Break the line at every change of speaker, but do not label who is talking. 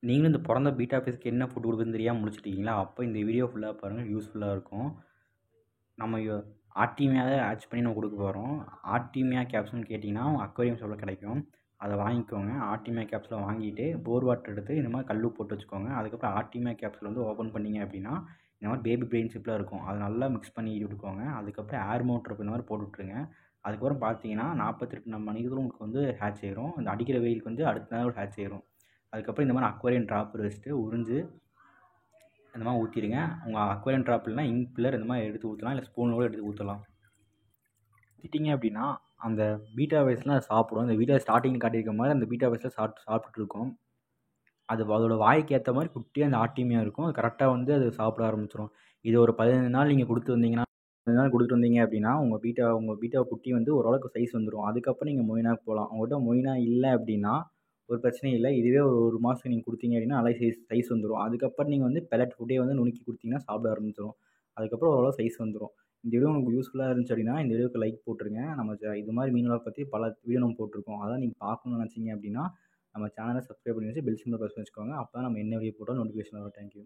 நீங்களும் இந்த பிறந்த பீட்டா ஃபிஷ்க்கு என்ன ஃபுட் கொடுக்குதுன்னு தெரியாமல் முழிச்சிட்டீங்களா? அப்போ இந்த வீடியோ ஃபுல்லாக பாருங்கள், யூஸ்ஃபுல்லாக இருக்கும். நம்ம ஆர்டிமியாவை ஆட்ச் பண்ணி நம்ம கொடுக்க போகிறோம். ஆர்டிமியா கேப்சூல்னு கேட்டிங்கன்னா அக்வேரியம் ஷாப்பில் கிடைக்கும். அதை வாங்கிக்கோங்க. ஆர்டிமியா கேப்சூலை வாங்கிட்டு போர் வாட்டர் எடுத்து இந்த மாதிரி கல் போட்டு வச்சுக்கோங்க. அதுக்கப்புறம் ஆர்டிமியா கேப்சூல் வந்து ஓப்பன் பண்ணிங்க அப்படின்னா இந்த மாதிரி பேபி பிரெயின் ஷிப்லாம் இருக்கும். அதை நல்லா மிக்ஸ் பண்ணி விட்டுக்கோங்க. அதுக்கப்புறம் ஏர் மோட்டர் இந்த மாதிரி போட்டு விட்ருங்க. அதுக்கப்புறம் பார்த்தீங்கன்னா 48 மணிக்குள்ள உங்களுக்கு வந்து ஹேட்ச் ஆயிரும். இந்த அடிக்கிற வெயிலுக்கு வந்து அடுத்த நாள் ஹேட்ச் ஆயிரும். அதுக்கப்புறம் இந்த மாதிரி அக்வேரியம் ட்ராப்பர் வச்சுட்டு உறிஞ்சு இந்த மாதிரி ஊற்றிடுங்க. உங்கள் அக்வேரியம் ட்ராப் இல்லைனா இங்க் பில்லர் இந்த மாதிரி எடுத்து ஊற்றலாம், இல்லை ஸ்பூன் கூட எடுத்து ஊற்றலாம். ஊற்றிட்டிங்க அப்படின்னா அந்த பீட்டா வைஸ்லாம் அதை சாப்பிடும். இந்த வீடியோ ஸ்டார்டிங் காட்டியிருக்க மாதிரி அந்த பீட்டா வைஸில் சாப்பிட்டுட்டு இருக்கும். அது அதோட வாய்க்கு ஏற்ற மாதிரி குட்டியாக அந்த ஆர்டிமியா இருக்கும். அது கரெக்டாக வந்து அது சாப்பிட ஆரம்பிச்சிடும். இது ஒரு 15 நாள் நீங்கள் கொடுத்து வந்தீங்கன்னா 15 நாள் கொடுத்துட்டு வந்தீங்க அப்படின்னா உங்கள் பீட்டா குட்டி வந்து ஓரளவுக்கு சைஸ் வந்துடும். அதுக்கப்புறம் நீங்கள் மொயினாக்கு போகலாம். உங்கள்கிட்ட மொயினா இல்லை அப்படின்னா ஒரு பிரச்சனையும் இல்லை. இதுவே ஒரு மாதம் நீங்கள் கொடுத்தீங்க அப்படின்னா நல்லா சைஸ் வந்துடும். அதுக்கப்புறம் நீங்கள் வந்து பெலட் ஃபுட்டே வந்து நுணுக்கி கொடுத்தீங்கன்னா சாப்பிட ஆரம்பிச்சிடும். அதுக்கப்புறம் ஓரளவு சைஸ் வந்துடும். இந்த வீடியோ உங்களுக்கு யூஸ்ஃபுல்லாக இருந்துச்சு அப்படின்னா இந்த வீடியோக்கு லைக் போட்டுருங்க. நம்ம இது மாதிரி மீன்களை பற்றி பல வீடியோ நம்ம போட்டிருக்கோம். அதான் நீங்கள் பார்க்கணும்னு நினச்சிங்க அப்படின்னா நம்ம சேனலை சப்ஸ்கிரைப் பண்ணி வச்சு பெல் சிம்பிள் ப்ரெஸ் வச்சுக்கோங்க. அப்போ தான் நம்ம என்ன வீடியோ போட்டாலும் நோட்டிஃபிகேஷன் வரும். தேங்க்யூ.